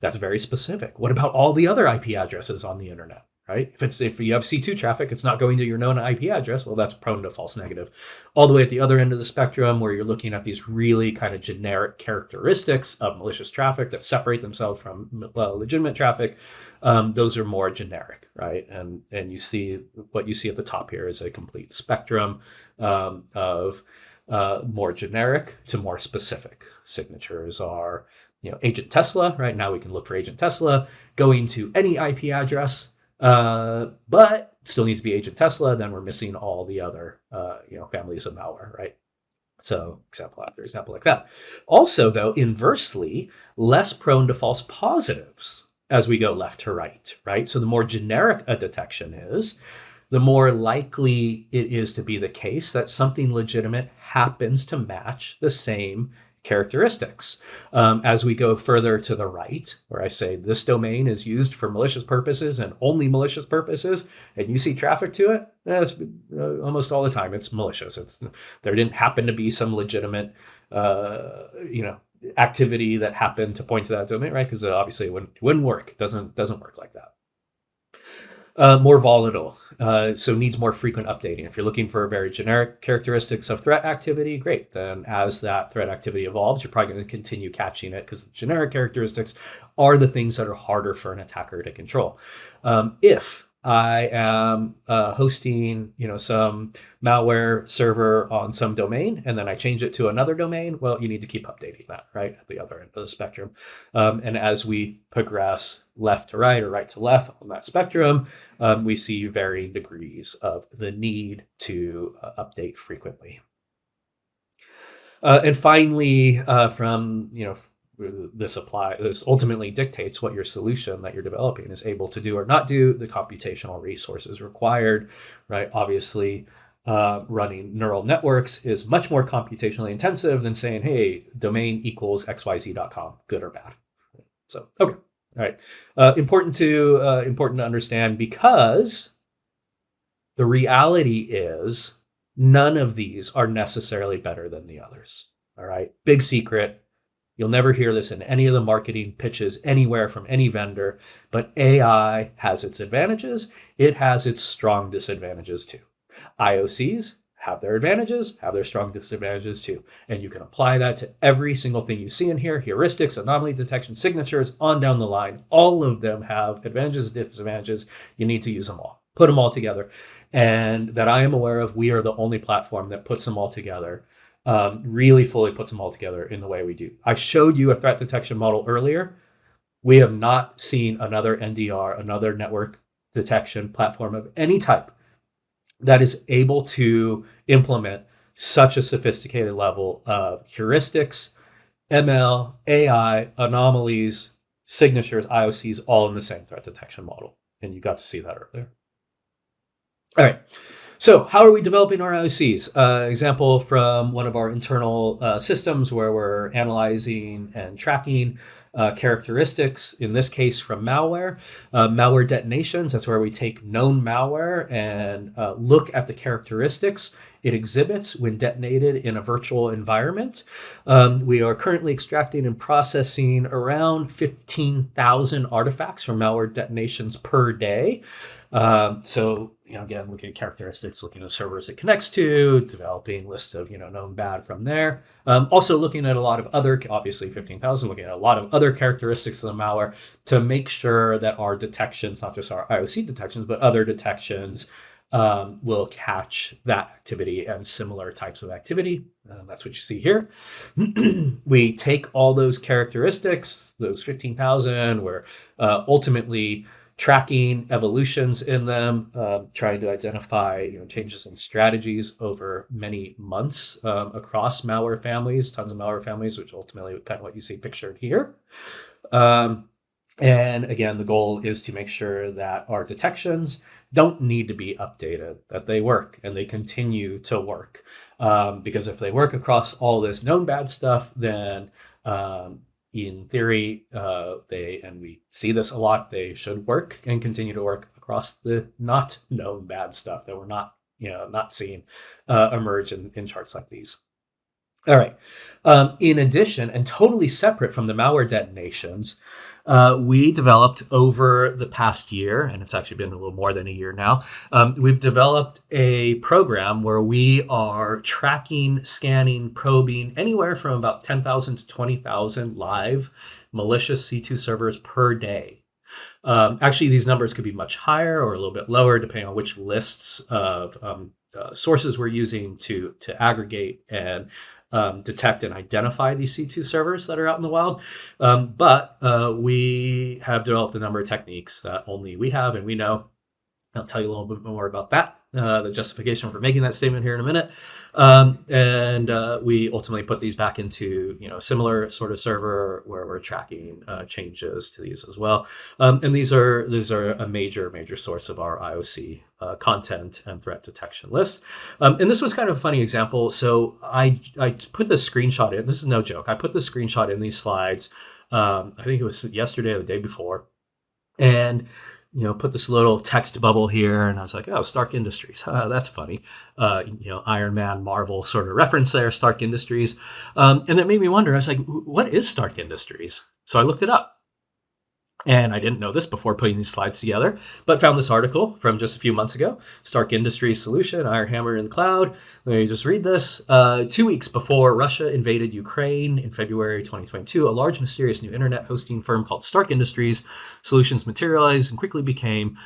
That's very specific. What about all the other IP addresses on the internet? Right? If you have C2 traffic, it's not going to your known IP address. Well, that's prone to false negative. All the way at the other end of the spectrum, where you're looking at these really kind of generic characteristics of malicious traffic that separate themselves from legitimate traffic, those are more generic, right? And you see what you see at the top here is a complete spectrum of more generic to more specific. Signatures are, Agent Tesla. Right now, we can look for Agent Tesla going to any IP address. But still needs to be Agent Tesla. Then we're missing all the other, families of malware, right? So example after example like that. Also, though, inversely, less prone to false positives as we go left to right, right? So the more generic a detection is, the more likely it is to be the case that something legitimate happens to match the same characteristics. As we go further to the right, where I say this domain is used for malicious purposes and only malicious purposes, and you see traffic to it, that's almost all the time it's malicious. There didn't happen to be some legitimate, activity that happened to point to that domain, right? Because obviously it wouldn't work. It doesn't work like that. More volatile, so needs more frequent updating. If you're looking for very generic characteristics of threat activity, great. Then as that threat activity evolves, you're probably going to continue catching it because the generic characteristics are the things that are harder for an attacker to control. If I am hosting, some malware server on some domain, and then I change it to another domain, well, you need to keep updating that, right, at the other end of the spectrum. And as we progress left to right or right to left on that spectrum, we see varying degrees of the need to update frequently. And finally, from this ultimately dictates what your solution that you're developing is able to do or not do, the computational resources required, right? Obviously, running neural networks is much more computationally intensive than saying, hey, domain equals xyz.com, good or bad. So, okay. All right. Important to understand, because the reality is none of these are necessarily better than the others. All right. Big secret. You'll never hear this in any of the marketing pitches anywhere from any vendor, but AI has its advantages. It has its strong disadvantages too. IoCs have their advantages, have their strong disadvantages too. And you can apply that to every single thing you see in here: heuristics, anomaly detection, signatures, on down the line. All of them have advantages, disadvantages. You need to use them all, put them all together. And that I am aware of, we are the only platform that puts them all together, really fully puts them all together in the way we do. I showed you a threat detection model earlier. We have not seen another NDR, another network detection platform of any type that is able to implement such a sophisticated level of heuristics, ML, AI, anomalies, signatures, IOCs, all in the same threat detection model. And you got to see that earlier. All right. So how are we developing our IOCs? Example from one of our internal systems where we're analyzing and tracking characteristics, in this case from malware. Malware detonations, that's where we take known malware and look at the characteristics it exhibits when detonated in a virtual environment. We are currently extracting and processing around 15,000 artifacts from malware detonations per day. So, again, looking at characteristics, looking at servers it connects to, developing lists of, known bad from there. Also looking at a lot of other, obviously 15,000, looking at a lot of other characteristics of the malware to make sure that our detections, not just our IOC detections, but other detections, will catch that activity and similar types of activity. That's what you see here. We take all those characteristics, those 15,000, we're ultimately tracking evolutions in them, trying to identify changes in strategies over many months across malware families, tons of malware families, which ultimately kind of what you see pictured here. And again, the goal is to make sure that our detections don't need to be updated, that they work and they continue to work. Because if they work across all this known bad stuff, then in theory, and we see this a lot, they should work and continue to work across the not known bad stuff that we're not seeing emerge in charts like these. All right. In addition, and totally separate from the malware detonations, we developed over the past year, and it's actually been a little more than a year now, we've developed a program where we are tracking, scanning, probing anywhere from about 10,000 to 20,000 live malicious C2 servers per day. Actually, these numbers could be much higher or a little bit lower, depending on which lists of sources we're using to aggregate and detect and identify these C2 servers that are out in the wild. But we have developed a number of techniques that only we have and we know. I'll tell you a little bit more about that, the justification for making that statement here in a minute. And we ultimately put these back into a similar sort of server where we're tracking changes to these as well. And these are a major source of our IOC content and threat detection list. And this was kind of a funny example. So I put the screenshot in. This is no joke. I put the screenshot in these slides. I think it was yesterday or the day before. And put this little text bubble here, and I was like, oh, Stark Industries. That's funny. Iron Man, Marvel sort of reference there, Stark Industries. And that made me wonder, I was like, what is Stark Industries? So I looked it up. And I didn't know this before putting these slides together, but found this article from just a few months ago. Stark Industries solution, Iron Hammer in the cloud. Let me just read this. 2 weeks before Russia invaded Ukraine in February 2022, a large mysterious new internet hosting firm called Stark Industries Solutions materialized and quickly became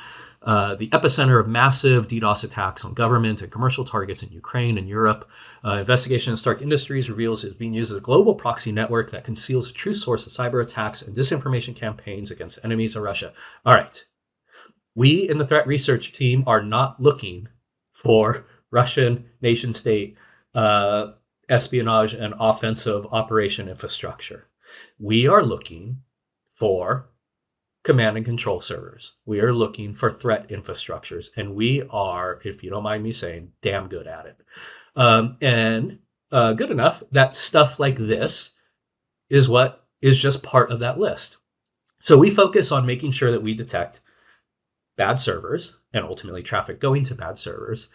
the epicenter of massive DDoS attacks on government and commercial targets in Ukraine and Europe. Investigation of Stark Industries reveals it is being used as a global proxy network that conceals the true source of cyber attacks and disinformation campaigns against enemies of Russia. All right. We in the threat research team are not looking for Russian nation state espionage and offensive operation infrastructure. We are looking for command and control servers. We are looking for threat infrastructures, and we are, if you don't mind me saying, damn good at it. And good enough that stuff like this is what is just part of that list. So we focus on making sure that we detect bad servers and ultimately traffic going to bad servers.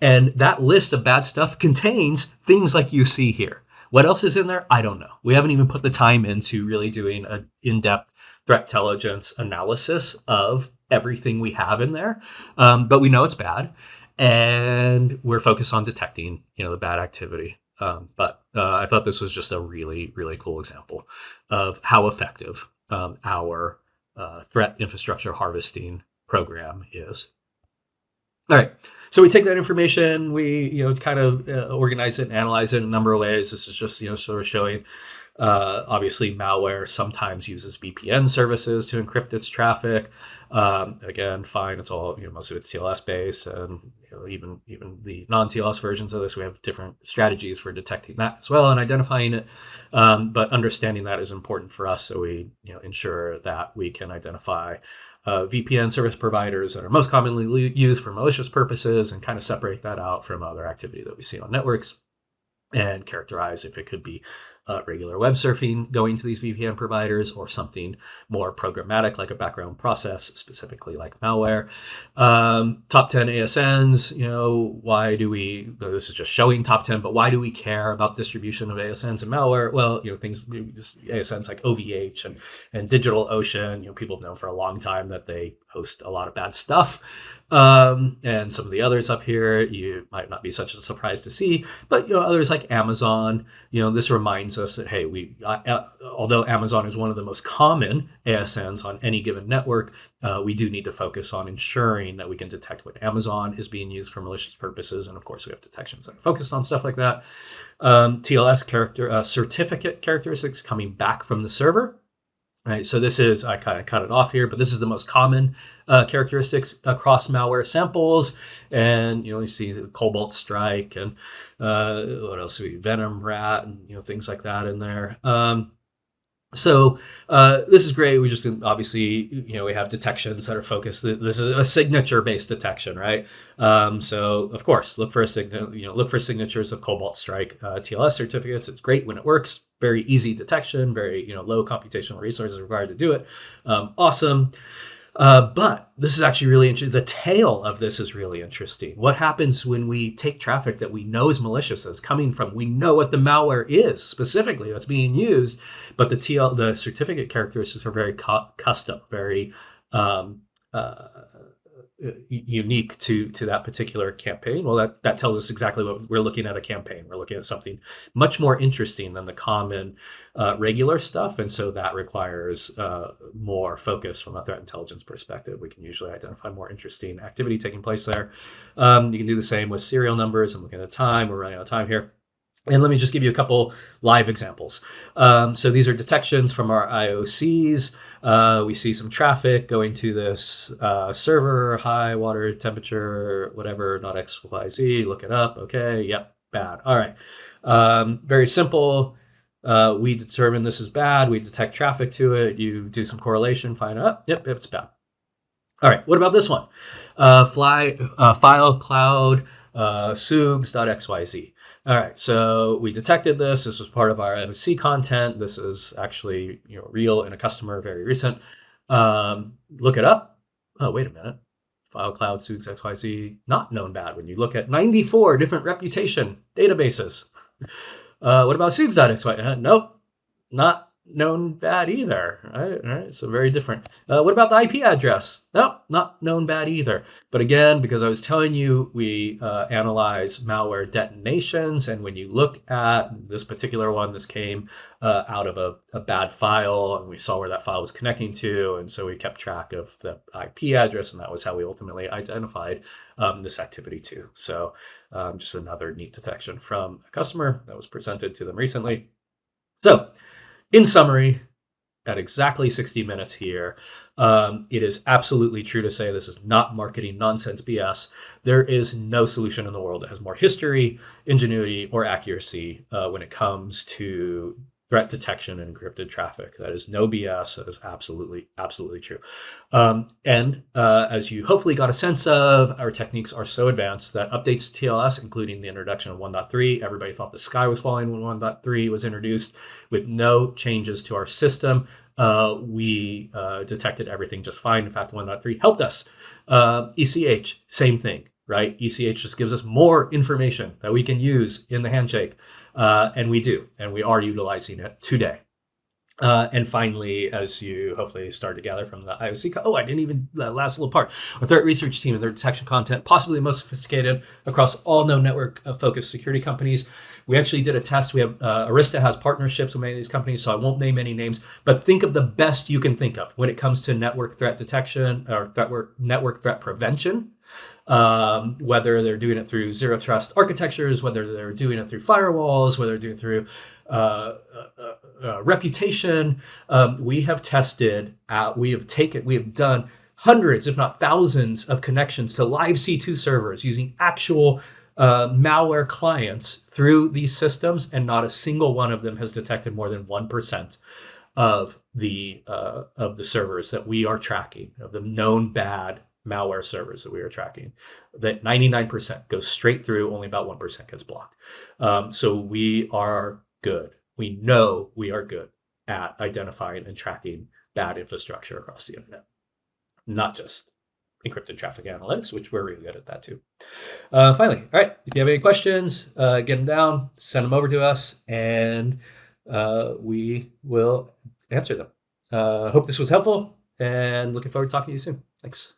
And that list of bad stuff contains things like you see here. What else is in there? I don't know. We haven't even put the time into really doing an in-depth threat intelligence analysis of everything we have in there. But we know it's bad, and we're focused on detecting, the bad activity. But I thought this was just a really, really cool example of how effective our threat infrastructure harvesting program is. All right. So we take that information, we kind of organize it and analyze it in a number of ways. This is just sort of showing. Obviously, malware sometimes uses VPN services to encrypt its traffic. Again, fine. It's all most of it's TLS based, and even the non-TLS versions of this, we have different strategies for detecting that as well and identifying it. But understanding that is important for us, so we ensure that we can identify VPN service providers that are most commonly used for malicious purposes and kind of separate that out from other activity that we see on networks and characterize if it could be regular web surfing going to these VPN providers or something more programmatic like a background process, specifically like malware. Top 10 ASNs, why do we, this is just showing top 10, but why do we care about distribution of ASNs and malware? Well, things, ASNs like OVH and DigitalOcean, people have known for a long time that they host a lot of bad stuff. And some of the others up here, you might not be such a surprise to see, but others like Amazon, this reminds us that, hey, although Amazon is one of the most common ASNs on any given network, we do need to focus on ensuring that we can detect when Amazon is being used for malicious purposes. And of course, we have detections that are focused on stuff like that. TLS certificate characteristics coming back from the server. Right, so this is, I kind of cut it off here, but this is the most common characteristics across malware samples. And, you see the Cobalt Strike and what else do we, Venom Rat and, things like that in there. So this is great. We just obviously, we have detections that are focused. This is a signature-based detection, right? So of course, look for signatures of Cobalt Strike TLS certificates. It's great when it works. Very easy detection. Very low computational resources required to do it. Awesome. But this is actually really interesting. The tail of this is really interesting. What happens when we take traffic that we know is malicious, that's coming from, we know what the malware is specifically that's being used, but the certificate characteristics are very custom, very unique to that particular campaign. Well, that tells us exactly what we're looking at. A campaign. We're looking at something much more interesting than the common regular stuff, and so that requires more focus from a threat intelligence perspective. We can usually identify more interesting activity taking place there. You can do the same with serial numbers. I'm looking at the time. We're running out of time here. And let me just give you a couple live examples. So these are detections from our IoCs. We see some traffic going to this server, high water temperature, whatever, not XYZ. Look it up. Okay. Yep. Bad. All right. Very simple. We determine this is bad. We detect traffic to it. You do some correlation, find out. Yep, it's bad. All right. What about this one? File cloud sugs.xyz. All right, so we detected this. This was part of our IoC content. This is actually real in a customer, very recent. Look it up. Oh, wait a minute. File cloud sugs XYZ, not known bad when you look at 94 different reputation databases. What about sugs.xyz? Nope, not known bad either. All right, so very different. What about the IP address? Nope, not known bad either. But again, because I was telling you, we analyze malware detonations, and when you look at this particular one, this came out of a bad file, and we saw where that file was connecting to, and so we kept track of the IP address, and that was how we ultimately identified this activity too. So just another neat detection from a customer that was presented to them recently. So in summary, at exactly 60 minutes here, it is absolutely true to say this is not marketing nonsense BS. There is no solution in the world that has more history, ingenuity, or accuracy when it comes to threat detection and encrypted traffic. That is no BS. That is absolutely, absolutely true. As you hopefully got a sense of, our techniques are so advanced that updates to TLS, including the introduction of 1.3, everybody thought the sky was falling when 1.3 was introduced, with no changes to our system. We detected everything just fine. In fact, 1.3 helped us. ECH, same thing, right? ECH just gives us more information that we can use in the handshake. And we do, and we are utilizing it today. And finally, as you hopefully start to gather from the IOC, I didn't even, last little part, our threat research team and their detection content, possibly the most sophisticated across all known network-focused security companies. We actually did a test. We have, Arista has partnerships with many of these companies, so I won't name any names, but think of the best you can think of when it comes to network threat detection or network threat prevention. Whether they're doing it through zero trust architectures, whether they're doing it through firewalls, whether they're doing it through reputation. We have tested, we have done hundreds, if not thousands, of connections to live C2 servers using actual malware clients through these systems, and not a single one of them has detected more than 1% of the servers that we are tracking, of the known bad malware servers that we are tracking. That 99% goes straight through, only about 1% gets blocked. So we are good. We know we are good at identifying and tracking bad infrastructure across the internet, not just encrypted traffic analytics, which we're really good at that too. Finally, all right, if you have any questions, get them down, send them over to us, and we will answer them. Hope this was helpful, and looking forward to talking to you soon. Thanks.